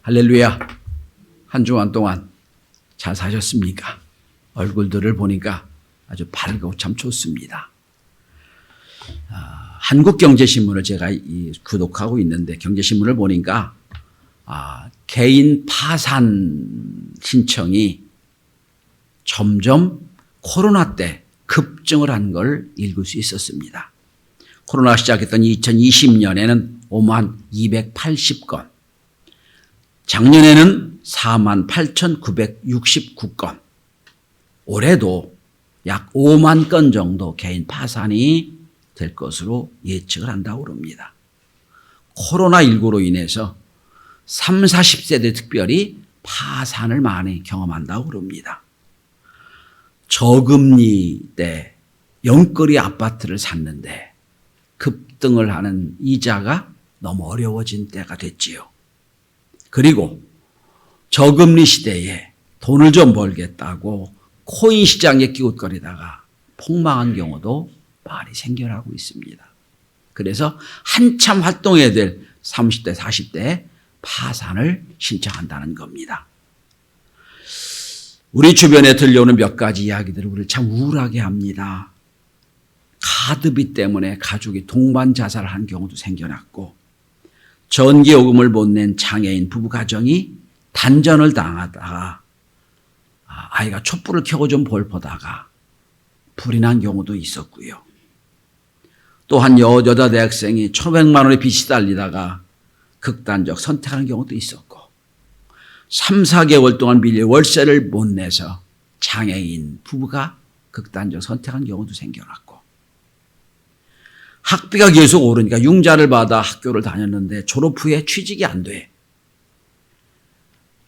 할렐루야. 한 주간 동안 잘 사셨습니까? 얼굴들을 보니까 아주 밝고 참 좋습니다. 한국경제신문을 제가 구독하고 있는데 경제신문을 보니까 개인 파산 신청이 점점 코로나 때 급증을 한 걸 읽을 수 있었습니다. 코로나 시작했던 2020년에는 5만 280건, 작년에는 4만 8,969건, 올해도 약 5만 건 정도 개인 파산이 될 것으로 예측을 한다고 합니다. 코로나19로 인해서 30, 40세대 특별히 파산을 많이 경험한다고 합니다. 저금리 때 영거리 아파트를 샀는데 급등을 하는 이자가 너무 어려워진 때가 됐지요. 그리고 저금리 시대에 돈을 좀 벌겠다고 코인 시장에 끼웃거리다가 폭망한 경우도 많이 생겨나고 있습니다. 그래서 한참 활동해야 될 30대, 40대에 파산을 신청한다는 겁니다. 우리 주변에 들려오는 몇 가지 이야기들은 우리를 참 우울하게 합니다. 카드비 때문에 가족이 동반 자살을 한 경우도 생겨났고, 전기요금을 못 낸 장애인 부부 가정이 단전을 당하다가 아이가 촛불을 켜고 좀 볼 보다가 불이 난 경우도 있었고요. 또한 여자 대학생이 1,500만 원의 빚이 달리다가 극단적 선택하는 경우도 있었고, 3, 4개월 동안 빌린 월세를 못 내서 장애인 부부가 극단적 선택한 경우도 생겨났고, 학비가 계속 오르니까 융자를 받아 학교를 다녔는데 졸업 후에 취직이 안 돼.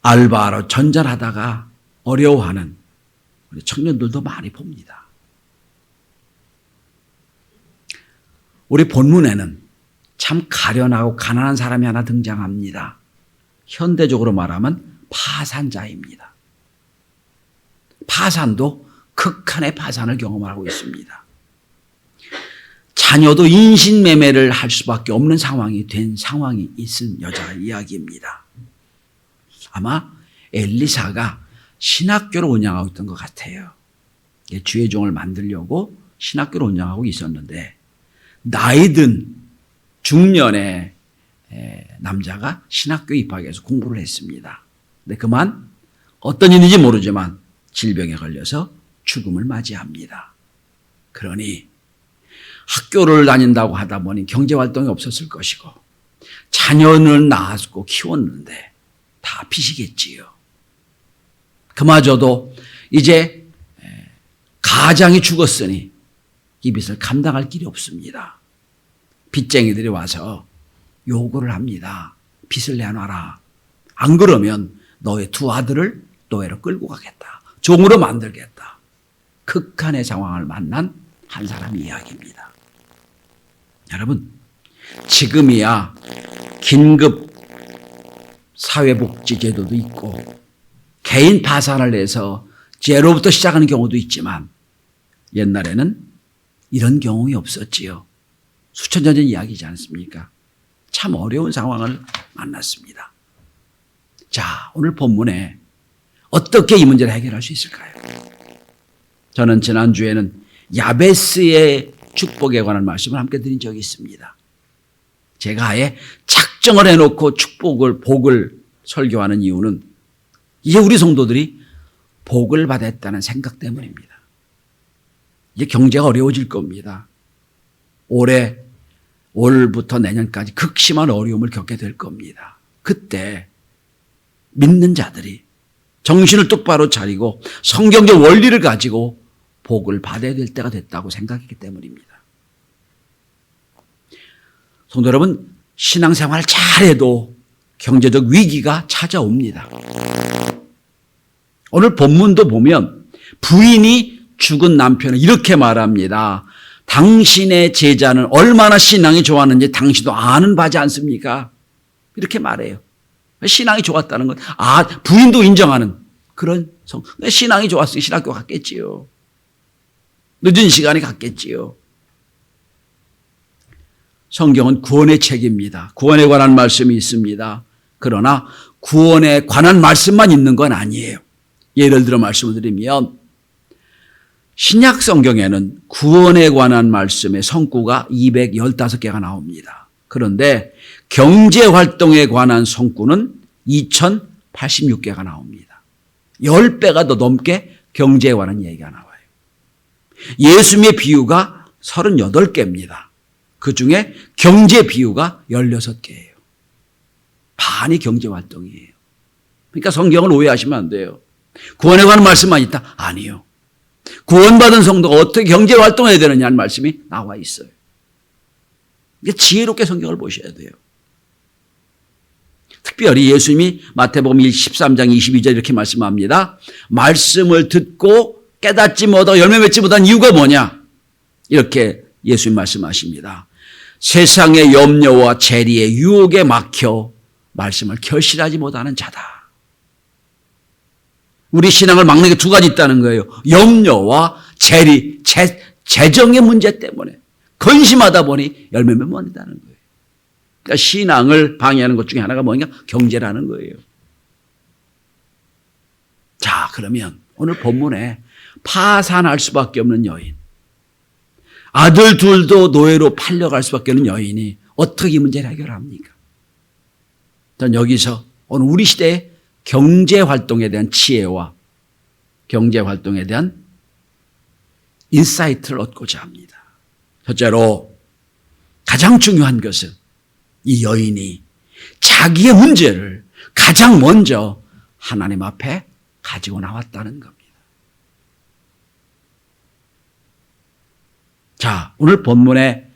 알바로 전전하다가 어려워하는 우리 청년들도 많이 봅니다. 우리 본문에는 참 가련하고 가난한 사람이 하나 등장합니다. 현대적으로 말하면 파산자입니다. 파산도 극한의 파산을 경험하고 있습니다. 자녀도 인신매매를 할 수밖에 없는 상황이 된 상황이 있은 여자 이야기입니다. 아마 엘리사가 신학교를 운영하고 있던 것 같아요. 주의 종을 만들려고 신학교를 운영하고 있었는데, 나이든 중년의 남자가 신학교에 입학해서 공부를 했습니다. 근데 그만 어떤 일인지 모르지만 질병에 걸려서 죽음을 맞이합니다. 그러니 학교를 다닌다고 하다 보니 경제활동이 없었을 것이고, 자녀는 낳았고 키웠는데 다 빚이겠지요. 그마저도 이제 가장이 죽었으니 이 빚을 감당할 길이 없습니다. 빚쟁이들이 와서 요구를 합니다. 빚을 내놔라. 안 그러면 너의 두 아들을 노예로 끌고 가겠다. 종으로 만들겠다. 극한의 상황을 만난 한 사람의 이야기입니다. 여러분, 지금이야 긴급 사회복지제도도 있고 개인 파산을 해서 제로부터 시작하는 경우도 있지만, 옛날에는 이런 경험이 없었지요. 수천 년 전 이야기지 않습니까? 참 어려운 상황을 만났습니다. 자, 오늘 본문에 어떻게 이 문제를 해결할 수 있을까요? 저는 지난주에는 야베스의 축복에 관한 말씀을 함께 드린 적이 있습니다. 제가 아예 작정을 해놓고 복을 설교하는 이유는 이제 우리 성도들이 복을 받았다는 생각 때문입니다. 이제 경제가 어려워질 겁니다. 올부터 내년까지 극심한 어려움을 겪게 될 겁니다. 그때 믿는 자들이 정신을 똑바로 차리고 성경적 원리를 가지고 복을 받아야 될 때가 됐다고 생각했기 때문입니다. 성도 여러분, 신앙생활 잘해도 경제적 위기가 찾아옵니다. 오늘 본문도 보면 부인이 죽은 남편은 이렇게 말합니다. 당신의 제자는 얼마나 신앙이 좋았는지 당신도 아는 바지 않습니까? 이렇게 말해요. 신앙이 좋았다는 건 부인도 인정하는 그런 신앙이 좋았으니 신학교 갔겠지요. 늦은 시간에 갔겠지요. 성경은 구원의 책입니다. 구원에 관한 말씀이 있습니다. 그러나 구원에 관한 말씀만 있는 건 아니에요. 예를 들어 말씀을 드리면 신약 성경에는 구원에 관한 말씀의 성구가 215개가 나옵니다. 그런데 경제활동에 관한 성구는 2086개가 나옵니다. 10배가 더 넘게 경제에 관한 얘기가 나와요. 예수님의 비유가 38개입니다. 그중에 경제 비유가 16개예요. 반이 경제활동이에요. 그러니까 성경을 오해하시면 안 돼요. 구원에 관한 말씀만 있다? 아니요. 구원받은 성도가 어떻게 경제활동해야 되느냐는 말씀이 나와 있어요. 그러니까 지혜롭게 성경을 보셔야 돼요. 특별히 예수님이 마태복음 13장 22절 이렇게 말씀합니다. 말씀을 듣고 깨닫지 못하고 열매 맺지 못한 이유가 뭐냐? 이렇게 예수님 말씀하십니다. 세상의 염려와 재리의 유혹에 막혀 말씀을 결실하지 못하는 자다. 우리 신앙을 막는 게 두 가지 있다는 거예요. 염려와 재리, 재정의 문제 때문에 근심하다 보니 열매를 못 맺는다는 거예요. 그러니까 신앙을 방해하는 것 중에 하나가 뭐냐? 경제라는 거예요. 자, 그러면 오늘 본문에 파산할 수밖에 없는 여인, 아들 둘도 노예로 팔려갈 수밖에 없는 여인이 어떻게 이 문제를 해결합니까? 전 여기서 오늘 우리 시대의 경제활동에 대한 지혜와 경제활동에 대한 인사이트를 얻고자 합니다. 첫째로 가장 중요한 것은 이 여인이 자기의 문제를 가장 먼저 하나님 앞에 가지고 나왔다는 겁니다. 자, 오늘 본문에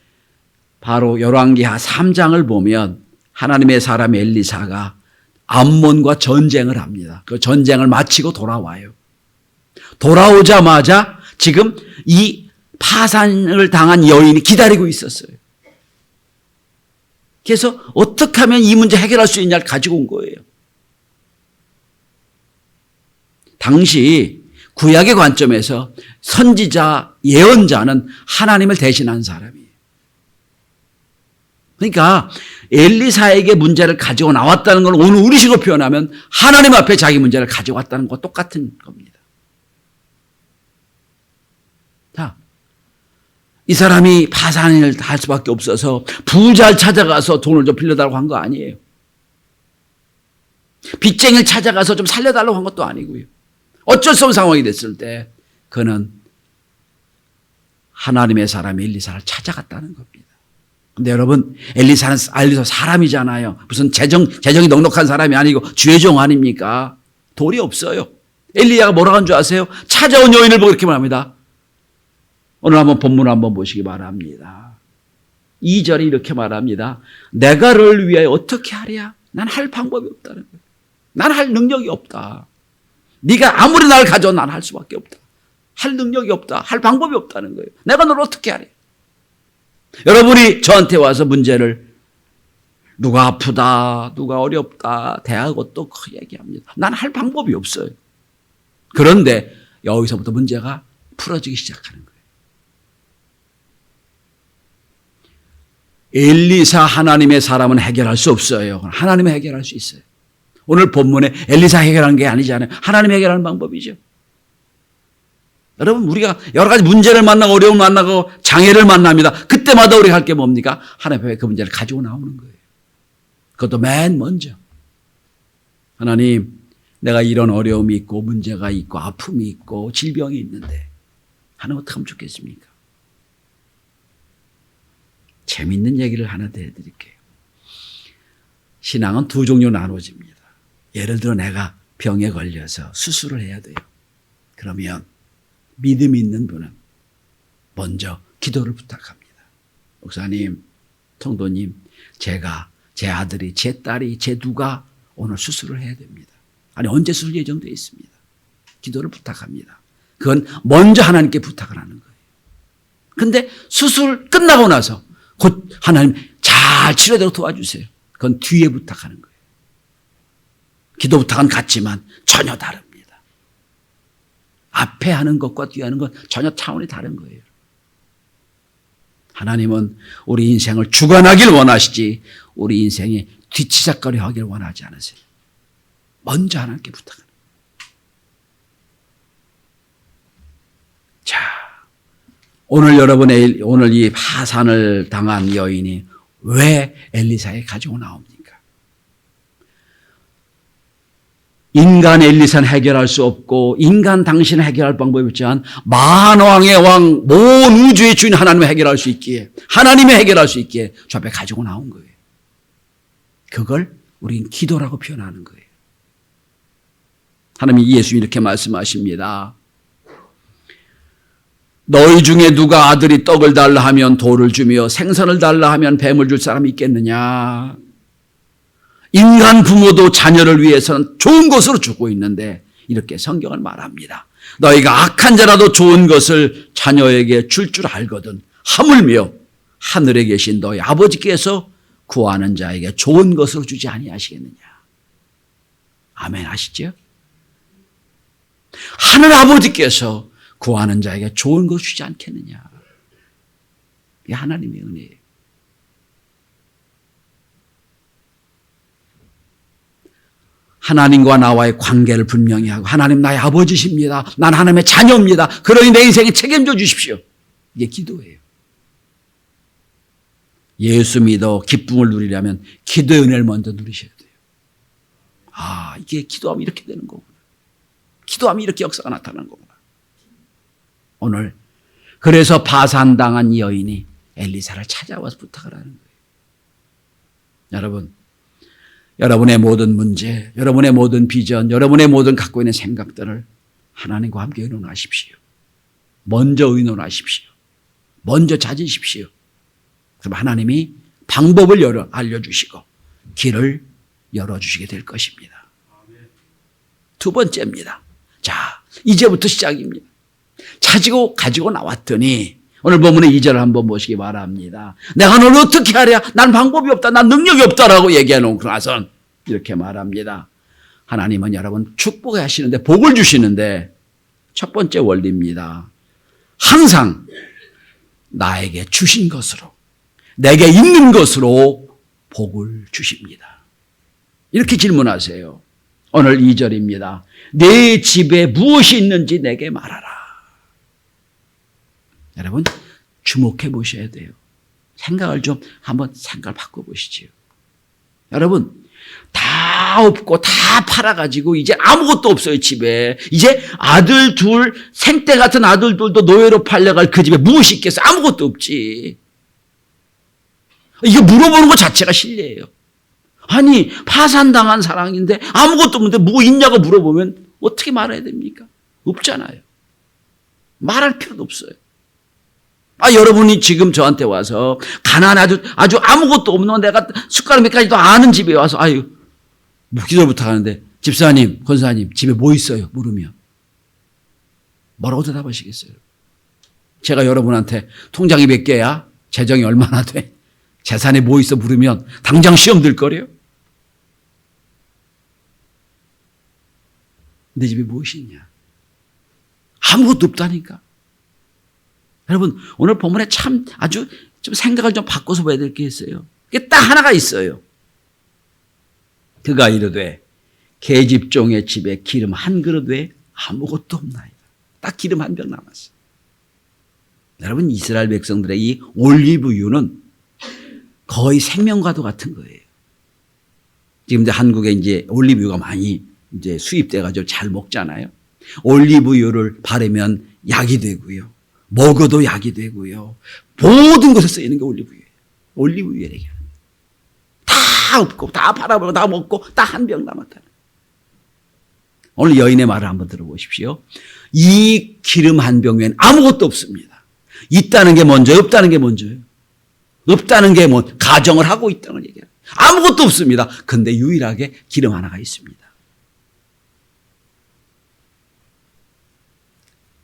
바로 열왕기하 3장을 보면 하나님의 사람 엘리사가 암몬과 전쟁을 합니다. 그 전쟁을 마치고 돌아와요. 돌아오자마자 지금 이 파산을 당한 여인이 기다리고 있었어요. 그래서 어떻게 하면 이 문제 해결할 수 있냐를 가지고 온 거예요. 당시 구약의 관점에서 선지자, 예언자는 하나님을 대신한 사람이에요. 그러니까 엘리사에게 문제를 가지고 나왔다는 걸 오늘 우리식으로 표현하면 하나님 앞에 자기 문제를 가지고 왔다는 것과 똑같은 겁니다. 자, 이 사람이 파산을 할 수밖에 없어서 부자를 찾아가서 돈을 좀 빌려달라고 한 거 아니에요. 빚쟁이를 찾아가서 좀 살려달라고 한 것도 아니고요. 어쩔 수 없는 상황이 됐을 때 그는 하나님의 사람 엘리사를 찾아갔다는 겁니다. 근데 여러분, 엘리사는 사람이잖아요. 무슨 재정이 넉넉한 사람이 아니고 주의 종 아닙니까? 돌이 없어요. 엘리야가 뭐라고 한 줄 아세요? 찾아온 여인을 보고 이렇게 말합니다. 오늘 한번 본문을 한번 보시기 바랍니다. 2절에 이렇게 말합니다. 내가 너를 위하여 어떻게 하랴? 난 할 방법이 없다는 거예요. 난 할 능력이 없다. 네가 아무리 나를 가져도 난 할 수밖에 없다. 할 능력이 없다. 할 방법이 없다는 거예요. 내가 너를 어떻게 하랴? 여러분이 저한테 와서 문제를 누가 아프다, 누가 어렵다, 대하고 또 그 얘기합니다. 난 할 방법이 없어요. 그런데 여기서부터 문제가 풀어지기 시작하는 거예요. 엘리사 하나님의 사람은 해결할 수 없어요. 하나님이 해결할 수 있어요. 오늘 본문에 엘리사 해결하는 게 아니잖아요. 하나님이 해결하는 방법이죠. 여러분, 우리가 여러 가지 문제를 만나고 어려움을 만나고 장애를 만납니다. 그때마다 우리가 할 게 뭡니까? 하나님 앞에 그 문제를 가지고 나오는 거예요. 그것도 맨 먼저. 하나님, 내가 이런 어려움이 있고 문제가 있고 아픔이 있고 질병이 있는데 하나님 어떻게 하면 좋겠습니까? 재밌는 얘기를 하나 더 해드릴게요. 신앙은 두 종류 나눠집니다. 예를 들어 내가 병에 걸려서 수술을 해야 돼요. 그러면 믿음이 있는 분은 먼저 기도를 부탁합니다. 목사님, 성도님, 제가, 제 아들이, 제 딸이, 제 누가 오늘 수술을 해야 됩니다. 아니, 언제 수술 예정되어 있습니다. 기도를 부탁합니다. 그건 먼저 하나님께 부탁을 하는 거예요. 근데 수술 끝나고 나서 곧 하나님 잘 치료되도록 도와주세요. 그건 뒤에 부탁하는 거예요. 기도 부탁은 같지만 전혀 다릅니다. 앞에 하는 것과 뒤에 하는 건 전혀 차원이 다른 거예요. 하나님은 우리 인생을 주관하길 원하시지 우리 인생이 뒤치작거리 하길 원하지 않으세요. 먼저 하나님께 부탁하는. 자, 오늘 이 파산을 당한 여인이 왜 엘리사의 가지고 나옵니까? 인간 엘리사는 해결할 수 없고 인간 당신은 해결할 방법이 없지만 만왕의 왕, 온 우주의 주인 하나님이 해결할 수 있기에, 하나님이 해결할 수 있기에 저 앞에 가지고 나온 거예요. 그걸 우린 기도라고 표현하는 거예요. 하나님이 예수님이 이렇게 말씀하십니다. 너희 중에 누가 아들이 떡을 달라 하면 돌을 주며 생선을 달라 하면 뱀을 줄 사람이 있겠느냐? 인간 부모도 자녀를 위해서는 좋은 것으로 주고 있는데 이렇게 성경을 말합니다. 너희가 악한 자라도 좋은 것을 자녀에게 줄 줄 알거든 하물며 하늘에 계신 너희 아버지께서 구하는 자에게 좋은 것으로 주지 아니하시겠느냐. 아멘 하시죠? 하늘 아버지께서 구하는 자에게 좋은 것을 주지 않겠느냐. 이게 하나님의 은혜예요. 하나님과 나와의 관계를 분명히 하고 하나님 나의 아버지십니다. 난 하나님의 자녀입니다. 그러니 내 인생에 책임져 주십시오. 이게 기도예요. 예수 믿어 기쁨을 누리려면 기도의 은혜를 먼저 누리셔야 돼요. 아, 이게 기도하면 이렇게 되는 거구나. 기도하면 이렇게 역사가 나타나는 거구나. 오늘 그래서 파산당한 여인이 엘리사를 찾아와서 부탁을 하는 거예요. 여러분, 여러분의 모든 문제, 여러분의 모든 비전, 여러분의 모든 갖고 있는 생각들을 하나님과 함께 의논하십시오. 먼저 의논하십시오. 먼저 찾으십시오. 그럼 하나님이 방법을 알려주시고 길을 열어주시게 될 것입니다. 두 번째입니다. 자, 이제부터 시작입니다. 가지고 나왔더니 오늘 본문의 2절을 한번 보시기 바랍니다. 내가 너를 어떻게 하랴? 난 방법이 없다. 난 능력이 없다라고 얘기해 놓고 나선 이렇게 말합니다. 하나님은 여러분 축복하시는데 복을 주시는데 첫 번째 원리입니다. 항상 나에게 주신 것으로 내게 있는 것으로 복을 주십니다. 이렇게 질문하세요. 오늘 2절입니다. 내 집에 무엇이 있는지 내게 말하라. 여러분 주목해 보셔야 돼요. 생각을 좀 한번 바꿔보시죠. 여러분 다 없고 다 팔아가지고 이제 아무것도 없어요. 집에 이제 아들 둘, 생떼 같은 아들들도 노예로 팔려갈 그 집에 무엇이 있겠어요? 아무것도 없지. 이거 물어보는 것 자체가 실례예요. 아니 파산당한 사랑인데 아무것도 없는데 뭐 있냐고 물어보면 어떻게 말해야 됩니까? 없잖아요. 말할 필요도 없어요. 여러분이 지금 저한테 와서 가난한 아주 아무것도 없는 내가 숟가락 몇 가지도 아는 집에 와서 기도를 부탁하는데 집사님, 권사님 집에 뭐 있어요? 물으면 뭐라고 대답하시겠어요? 제가 여러분한테 통장이 몇 개야? 재정이 얼마나 돼? 재산에 뭐 있어? 물으면 당장 시험 들 거래요? 내 집에 무엇이 있냐? 아무것도 없다니까. 여러분 오늘 본문에 참 아주 좀 생각을 좀 바꿔서 봐야 될 게 있어요. 이게 딱 하나가 있어요. 그가 이르되 계집종의 집에 기름 한 그릇 외에 아무것도 없나이다. 딱 기름 한 병 남았어요. 여러분 이스라엘 백성들의 이 올리브유는 거의 생명과도 같은 거예요. 지금 이제 한국에 이제 올리브유가 많이 이제 수입돼 가지고 잘 먹잖아요. 올리브유를 바르면 약이 되고요. 먹어도 약이 되고요. 모든 것에 쓰이는 게 올리브유예요. 올리브유 얘기하는 거예요. 다 없고 다 팔아버리고 다 먹고 딱 한 병 남았다는 거예요. 오늘 여인의 말을 한번 들어보십시오. 이 기름 한 병 외에는 아무것도 없습니다. 있다는 게 먼저요? 없다는 게 먼저요? 없다는 게 가정을 하고 있다는 얘기예요. 아무것도 없습니다. 근데 유일하게 기름 하나가 있습니다.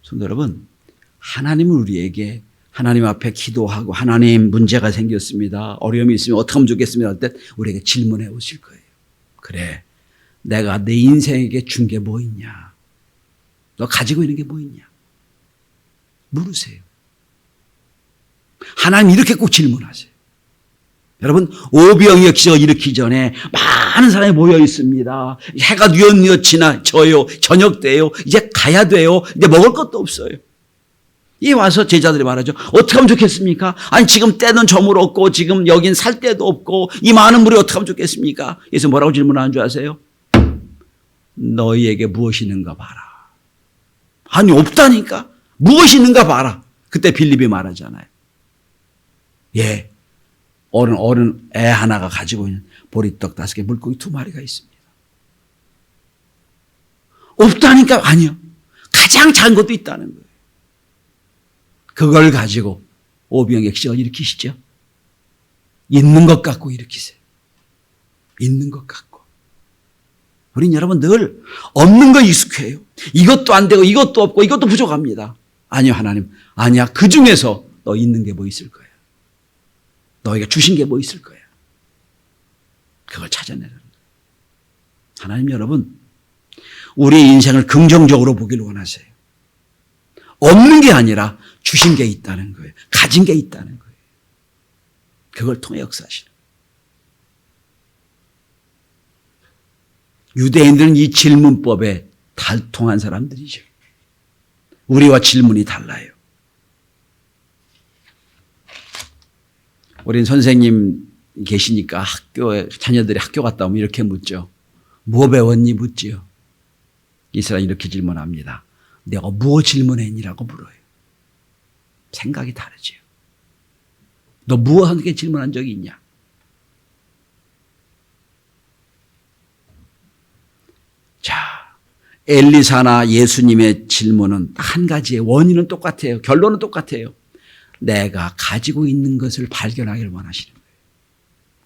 성도 여러분, 하나님은 우리에게 하나님 앞에 기도하고 하나님 문제가 생겼습니다. 어려움이 있으면 어떻게 하면 좋겠습니다. 할 때 우리에게 질문해 오실 거예요. 그래, 내가 내 인생에게 준 게 뭐 있냐? 너 가지고 있는 게 뭐 있냐? 물으세요. 하나님 이렇게 꼭 질문하세요. 여러분, 오병이어 기적을 일으키기 전에 많은 사람이 모여 있습니다. 해가 뉘엿뉘엿 지나져요. 저녁 돼요. 이제 가야 돼요. 이제 먹을 것도 없어요. 이 와서 제자들이 말하죠. 어떻게 하면 좋겠습니까? 아니 지금 때는 저물었고 지금 여긴 살 데도 없고 이 많은 물이 어떻게 하면 좋겠습니까? 그래서 뭐라고 질문하는 줄 아세요? 너희에게 무엇이 있는가 봐라. 아니 없다니까. 무엇이 있는가 봐라. 그때 빌립이 말하잖아요. 예, 어른 애 하나가 가지고 있는 보리떡 5개, 물고기 2마리가 있습니다. 없다니까. 아니요. 가장 작은 것도 있다는 거예요. 그걸 가지고 오병이어 기적을 일으키시죠. 있는 것 갖고 일으키세요. 있는 것 갖고. 우린 여러분 늘 없는 거 익숙해요. 이것도 안 되고 이것도 없고 이것도 부족합니다. 아니요, 하나님. 아니야. 그 중에서 너 있는 게 뭐 있을 거야. 너에게 주신 게 뭐 있을 거야. 그걸 찾아내라는 거예요. 하나님 여러분, 우리의 인생을 긍정적으로 보기를 원하세요. 없는 게 아니라 주신 게 있다는 거예요. 가진 게 있다는 거예요. 그걸 통해 역사하시는 거예요. 유대인들은 이 질문법에 달통한 사람들이죠. 우리와 질문이 달라요. 우린 선생님 계시니까 학교에 자녀들이 학교 갔다 오면 이렇게 묻죠. 뭐 배웠니? 묻지요. 이스라엘 이렇게 질문합니다. 내가 뭐 질문했니라고 물어요. 생각이 다르죠. 너 무엇하게 질문한 적이 있냐? 자, 엘리사나 예수님의 질문은 한 가지의 원인은 똑같아요. 결론은 똑같아요. 내가 가지고 있는 것을 발견하기를 원하시는 거예요.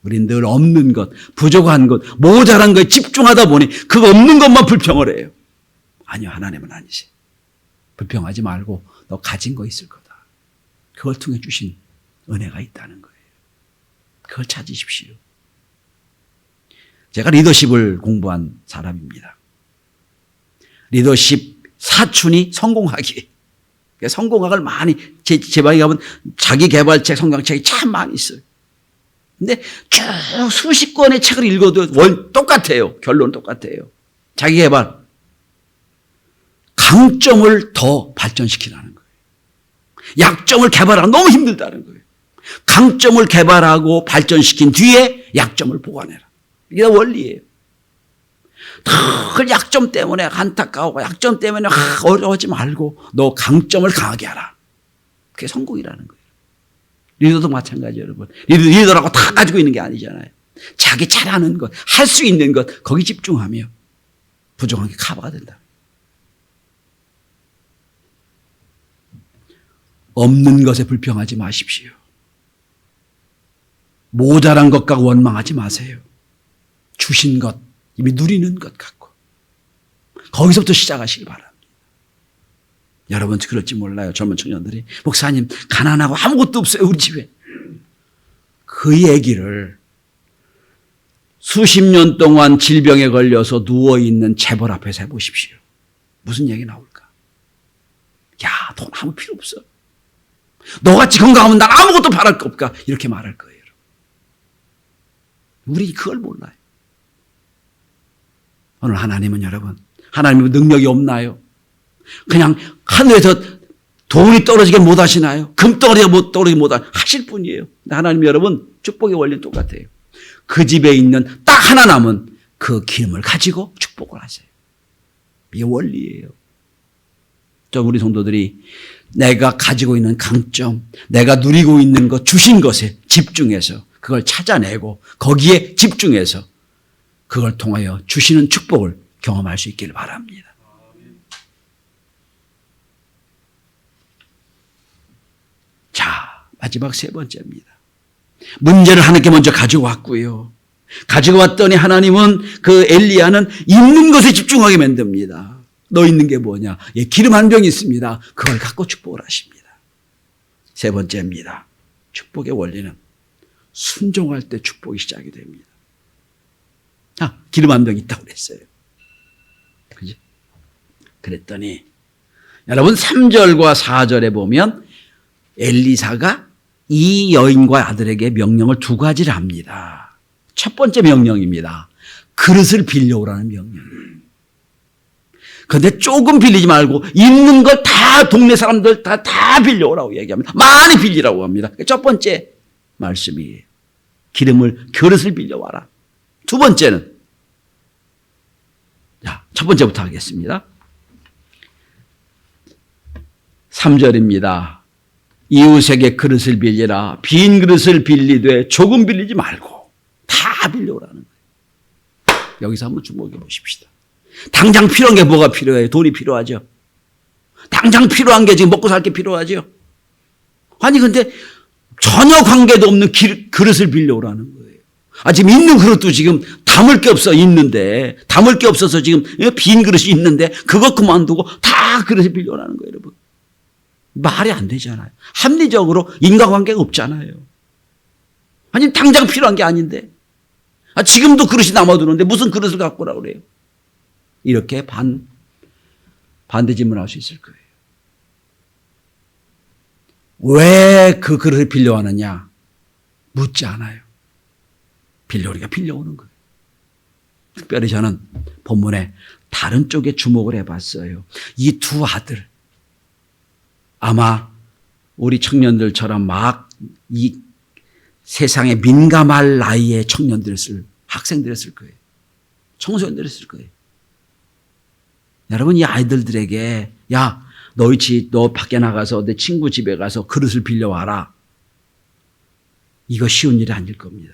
우린 늘 없는 것, 부족한 것, 모자란 것에 집중하다 보니 그거 없는 것만 불평을 해요. 아니요, 하나님은 아니세요. 불평하지 말고 너 가진 거 있을 거다. 그걸 통해 주신 은혜가 있다는 거예요. 그걸 찾으십시오. 제가 리더십을 공부한 사람입니다. 리더십 사춘이 성공하기. 성공학을 많이 제 방에 가면 자기 개발책, 성경책이 참 많이 있어요. 근데 쭉 수십 권의 책을 읽어도 똑같아요. 결론은 똑같아요. 자기 개발. 강점을 더 발전시키라는 거예요. 약점을 개발하기 너무 힘들다는 거예요. 강점을 개발하고 발전시킨 뒤에 약점을 보완해라. 이게 원리예요. 그 약점 때문에 안타까워하고 약점 때문에 어려워하지 말고 너 강점을 강하게 하라. 그게 성공이라는 거예요. 리더도 마찬가지예요, 여러분. 리더라고 다 가지고 있는 게 아니잖아요. 자기 잘하는 것, 할 수 있는 것 거기 집중하며 부족한 게 커버가 된다. 없는 것에 불평하지 마십시오. 모자란 것과 원망하지 마세요. 주신 것, 이미 누리는 것 갖고 거기서부터 시작하시기 바랍니다. 여러분 그럴지 몰라요. 젊은 청년들이 목사님 가난하고 아무것도 없어요 우리 집에. 그 얘기를 수십 년 동안 질병에 걸려서 누워있는 재벌 앞에서 해보십시오. 무슨 얘기 나올까? 야, 돈 아무 필요 없어. 너같이 건강하면 난 아무것도 바랄 거 없까? 이렇게 말할 거예요. 우리 그걸 몰라요. 오늘 하나님은 여러분, 하나님은 능력이 없나요? 그냥 하늘에서 돈이 떨어지게 못 하시나요? 금덩어리가 못 떨어지게 못 하실 뿐이에요. 하나님 여러분, 축복의 원리는 똑같아요. 그 집에 있는 딱 하나 남은 그 기름을 가지고 축복을 하세요. 이게 원리예요. 저 우리 성도들이 내가 가지고 있는 강점, 내가 누리고 있는 것, 주신 것에 집중해서 그걸 찾아내고 거기에 집중해서 그걸 통하여 주시는 축복을 경험할 수 있기를 바랍니다. 자, 마지막 세 번째입니다. 문제를 하나님께 먼저 가지고 왔고요. 가지고 왔더니 하나님은 그 엘리야는 있는 것에 집중하게 만듭니다. 너 있는 게 뭐냐? 예, 기름 한 병이 있습니다. 그걸 갖고 축복을 하십니다. 세 번째입니다. 축복의 원리는 순종할 때 축복이 시작이 됩니다. 기름 한 병 있다고 그랬어요. 그죠? 그랬더니 여러분 3절과 4절에 보면 엘리사가 이 여인과 아들에게 명령을 두 가지를 합니다. 첫 번째 명령입니다. 그릇을 빌려오라는 명령이에요. 그런데 조금 빌리지 말고 있는 걸 다 동네 사람들 다 빌려오라고 얘기합니다. 많이 빌리라고 합니다. 첫 번째 말씀이에요. 그릇을 빌려와라. 두 번째는, 자, 첫 번째부터 하겠습니다. 3절입니다. 이웃에게 그릇을 빌리라. 빈 그릇을 빌리되 조금 빌리지 말고 다 빌려오라는 거예요. 여기서 한번 주목해 보십시다. 당장 필요한 게 뭐가 필요해요? 돈이 필요하죠. 당장 필요한 게 지금 먹고 살 게 필요하죠. 아니 근데 전혀 관계도 없는 그릇을 빌려오라는 거예요. 지금 있는 그릇도 지금 담을 게 없어 있는데, 담을 게 없어서 지금 빈 그릇이 있는데 그것 그만두고 다 그릇을 빌려오라는 거예요, 여러분. 말이 안 되잖아요. 합리적으로 인과관계가 없잖아요. 아니 당장 필요한 게 아닌데, 지금도 그릇이 남아두는데 무슨 그릇을 갖고 오라고 그래요. 이렇게 반대 질문할 수 있을 거예요. 왜 그 그릇을 빌려하느냐? 묻지 않아요. 빌려오니까 빌려오는 거예요. 특별히 저는 본문에 다른 쪽에 주목을 해봤어요. 이 두 아들, 아마 우리 청년들처럼 막 이 세상에 민감할 나이의 학생들이었을 거예요. 청소년들이었을 거예요. 여러분, 이 아이들에게 야, 너 밖에 나가서 내 친구 집에 가서 그릇을 빌려와라. 이거 쉬운 일이 아닐 겁니다.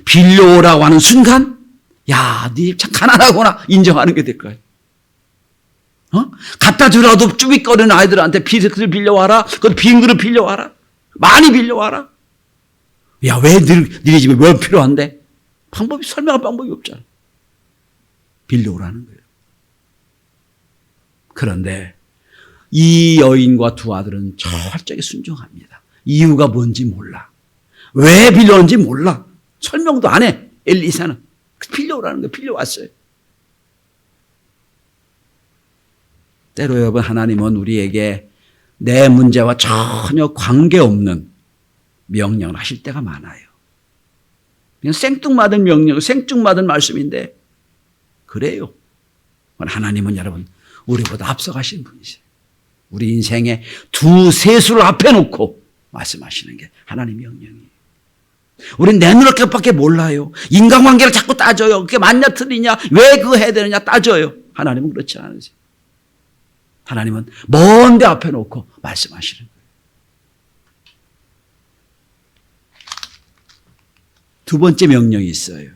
빌려오라고 하는 순간, 야, 네 집 참 가난하구나 인정하는 게 될 거예요. 갖다 주라도 쭈빅거리는 아이들한테 그릇을 빌려와라. 그것도 빈 그릇 빌려와라. 많이 빌려와라. 야, 왜 너희 집에 왜 필요한데? 설명할 방법이 없잖아. 빌려오라는 거예요. 그런데 이 여인과 두 아들은 철저하게 순종합니다. 이유가 뭔지 몰라. 왜 빌려오는지 몰라. 설명도 안 해. 엘리사는. 빌려오라는 거예요. 빌려왔어요. 때로 여러분, 하나님은 우리에게 내 문제와 전혀 관계없는 명령을 하실 때가 많아요. 그냥 생뚱맞은 명령, 생뚱맞은 말씀인데 그래요. 하나님은 여러분 우리보다 앞서가신 분이세요. 우리 인생에 두 세수를 앞에 놓고 말씀하시는 게 하나님 명령이에요. 우린 내놓을 것밖에 몰라요. 인간관계를 자꾸 따져요. 그게 맞냐 틀리냐, 왜 그거 해야 되느냐 따져요. 하나님은 그렇지 않으세요. 하나님은 먼 데 앞에 놓고 말씀하시는 거예요. 두 번째 명령이 있어요.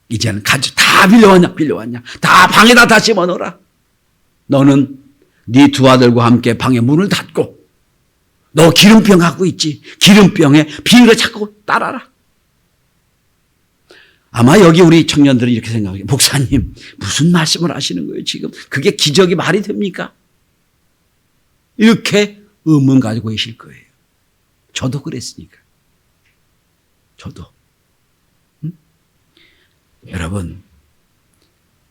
이제는 다 빌려왔냐. 다 방에다 다 집어넣어라. 너는 네 두 아들과 함께 방에 문을 닫고, 너 기름병 갖고 있지. 기름병에 비닐을 자꾸 따라라. 아마 여기 우리 청년들은 이렇게 생각해요. 목사님, 무슨 말씀을 하시는 거예요 지금? 그게 기적이 말이 됩니까? 이렇게 의문 가지고 계실 거예요. 저도 그랬으니까. 저도. 여러분,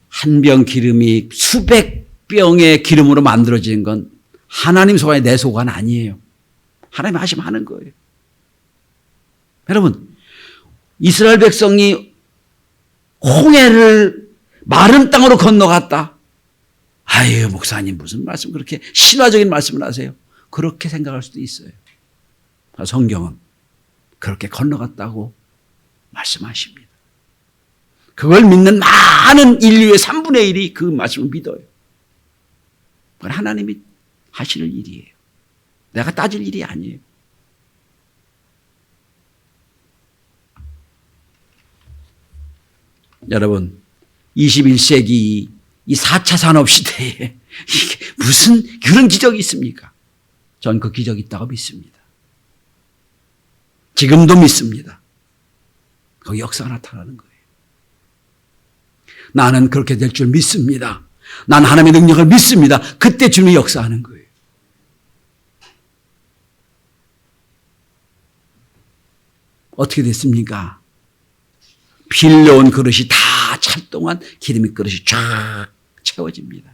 한 병 기름이 수백 병의 기름으로 만들어진 건 하나님 소관이 내 소관 아니에요. 하나님 하시면 하는 거예요. 여러분, 이스라엘 백성이 홍해를 마른 땅으로 건너갔다. 아유, 목사님 무슨 말씀 그렇게 신화적인 말씀을 하세요? 그렇게 생각할 수도 있어요. 성경은 그렇게 건너갔다고 말씀하십니다. 그걸 믿는 많은 인류의 3분의 1이 그 말씀을 믿어요. 그건 하나님이 하시는 일이에요. 내가 따질 일이 아니에요. 여러분, 21세기 이 4차 산업시대에 이게 무슨 그런 기적이 있습니까? 전 그 기적이 있다고 믿습니다. 지금도 믿습니다. 그 역사가 나타나는 거예요. 나는 그렇게 될 줄 믿습니다. 나는 하나님의 능력을 믿습니다. 그때 주님이 역사하는 거예요. 어떻게 됐습니까? 빌려온 그릇이 다 찰 동안 기름의 그릇이 쫙 채워집니다.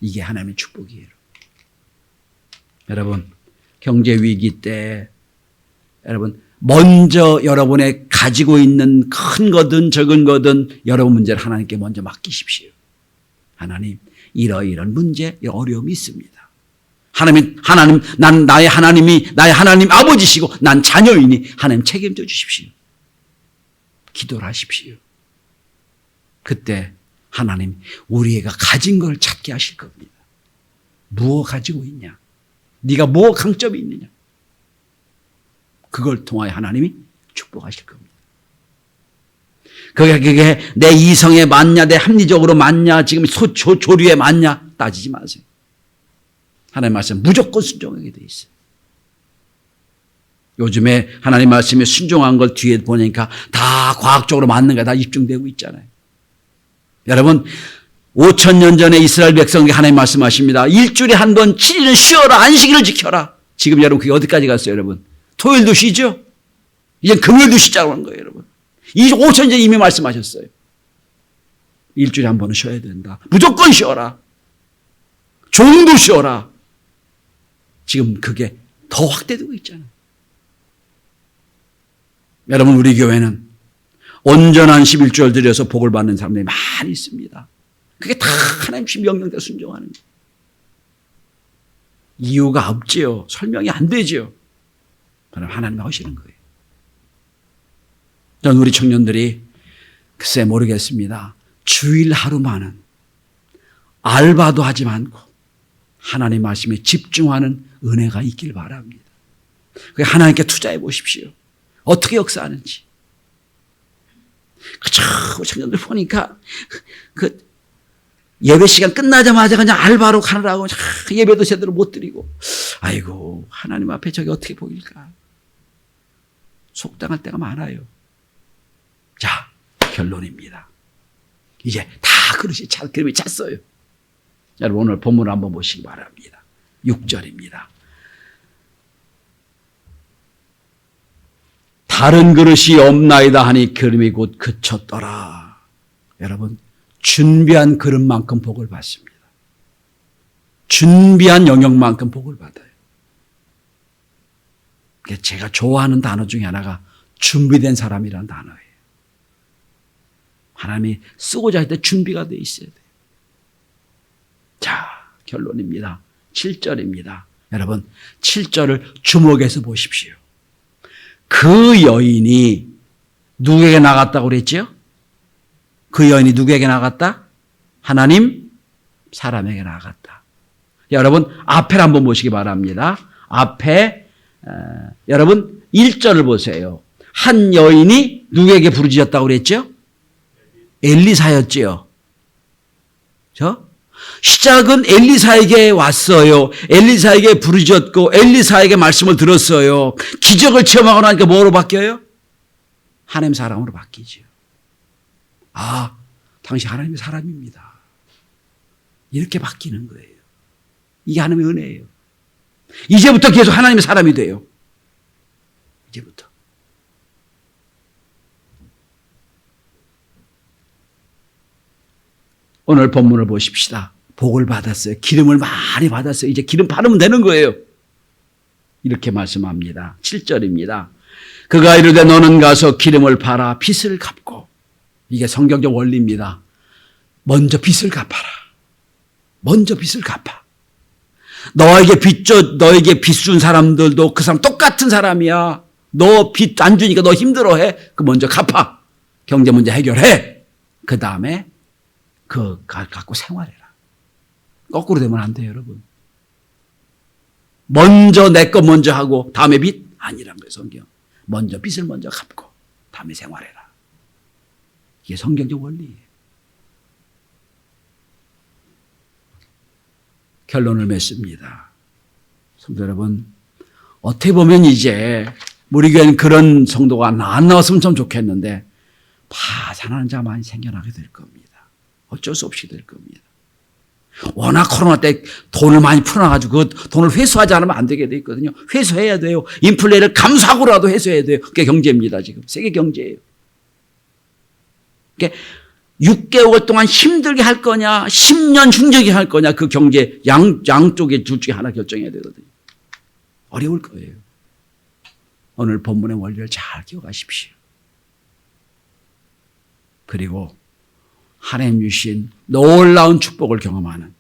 이게 하나님의 축복이에요. 여러분, 경제 위기 때 여러분 먼저 여러분의 가지고 있는 큰 거든 적은 거든 여러분 문제를 하나님께 먼저 맡기십시오. 하나님, 이러이런 문제, 어려움이 있습니다. 하나님, 난 나의 하나님이 나의 하나님 아버지시고 난 자녀이니 하나님 책임져 주십시오. 기도를 하십시오. 그때 하나님 우리가 가진 걸 찾게 하실 겁니다. 무엇 가지고 있냐? 네가 무엇 강점이 있느냐? 그걸 통하여 하나님이 축복하실 겁니다. 그게 내 이성에 맞냐, 내 합리적으로 맞냐, 지금 조류에 맞냐 따지지 마세요. 하나님 말씀 무조건 순종하게 돼 있어요. 요즘에 하나님 말씀에 순종한 걸 뒤에 보니까 다 과학적으로 맞는 게 다 입증되고 있잖아요. 여러분 5,000년 전에 이스라엘 백성에게 하나님 말씀하십니다. 일주일에 한 번 7일은 쉬어라, 안식일을 지켜라. 지금 여러분 그게 어디까지 갔어요 여러분? 토요일도 쉬죠? 이제 금요일도 쉬자고 하는 거예요 여러분. 5,000년 전에 이미 말씀하셨어요. 일주일에 한 번은 쉬어야 된다. 무조건 쉬어라. 종도 쉬어라. 지금 그게 더 확대되고 있잖아요. 여러분 우리 교회는 온전한 11조를 드려서 복을 받는 사람들이 많이 있습니다. 그게 다 하나님 주신 명령대로 순종하는 거예요. 이유가 없지요. 설명이 안 되지요. 그럼 하나님이 하시는 거예요. 전 우리 청년들이 글쎄 모르겠습니다. 주일 하루만은 알바도 하지 않고 하나님 말씀에 집중하는 은혜가 있길 바랍니다. 하나님께 투자해 보십시오. 어떻게 역사하는지. 그쵸, 청년들 보니까 그 예배 시간 끝나자마자 그냥 알바로 가느라고 예배도 제대로 못 드리고, 아이고 하나님 앞에 저게 어떻게 보일까. 속당할 때가 많아요. 자, 결론입니다. 이제 다 그릇이 찼어요. 여러분 오늘 본문을 한번 보시기 바랍니다. 6절입니다. 다른 그릇이 없나이다 하니 그름이 곧 그쳤더라. 여러분 준비한 그릇만큼 복을 받습니다. 준비한 영역만큼 복을 받아요. 제가 좋아하는 단어 중에 하나가 준비된 사람이라는 단어예요. 하나님이 쓰고자 할 때 준비가 돼 있어야 돼요. 자, 결론입니다. 7절입니다. 여러분 7절을 주목해서 보십시오. 그 여인이 누구에게 나갔다고 그랬죠? 그 여인이 누구에게 나갔다? 하나님 사람에게 나갔다. 여러분 앞에를 한번 보시기 바랍니다. 앞에 여러분 1절을 보세요. 한 여인이 누구에게 부르짖었다고 그랬죠? 엘리사였지요. 시작은 엘리사에게 왔어요. 엘리사에게 부르짖었고 엘리사에게 말씀을 들었어요. 기적을 체험하고 나니까 뭐로 바뀌어요? 하나님 사람으로 바뀌죠. 아, 당신 하나님의 사람입니다. 이렇게 바뀌는 거예요. 이게 하나님의 은혜예요. 이제부터 계속 하나님의 사람이 돼요. 이제부터. 오늘 본문을 보십시다. 복을 받았어요. 기름을 많이 받았어요. 이제 기름 바르면 되는 거예요. 이렇게 말씀합니다. 7절입니다. 그가 이르되 너는 가서 기름을 바라 빚을 갚고. 이게 성경적 원리입니다. 먼저 빚을 갚아라. 먼저 빚을 갚아. 너에게 너에게 빚 준 사람들도 그 사람 똑같은 사람이야. 너 빚 안 주니까 너 힘들어해. 그 먼저 갚아. 경제 문제 해결해. 그 다음에 그거 갖고 생활해라. 거꾸로 되면 안 돼요, 여러분. 먼저 내 것 먼저 하고 다음에 빚? 아니란 거예요, 성경. 먼저 빚을 먼저 갚고 다음에 생활해라. 이게 성경적 원리예요. 결론을 맺습니다. 성도 여러분, 어떻게 보면 이제 우리 교회는 그런 성도가 안 나왔으면 좀 좋겠는데 파산하는 자가 많이 생겨나게 될 겁니다. 어쩔 수 없이 될 겁니다. 워낙 코로나 때 돈을 많이 풀어놔가지고 그 돈을 회수하지 않으면 안 되게 돼 있거든요. 회수해야 돼요. 인플레를 감수하고라도 회수해야 돼요. 그게 경제입니다. 지금 세계 경제예요. 그러니까 6개월 동안 힘들게 할 거냐 10년 흉정하게 할 거냐 그 경제 양쪽에 둘 중에 하나 결정해야 되거든요. 어려울 거예요. 오늘 본문의 원리를 잘 기억하십시오. 그리고 하나님 주신 놀라운 축복을 경험하는,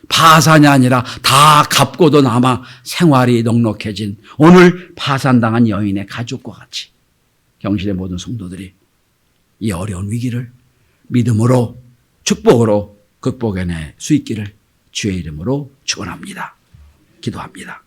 파산이 아니라 다 갚고도 남아 생활이 넉넉해진 오늘 파산당한 여인의 가족과 같이 경실의 모든 성도들이 이 어려운 위기를 믿음으로, 축복으로 극복해낼 수 있기를 주의 이름으로 축원합니다. 기도합니다.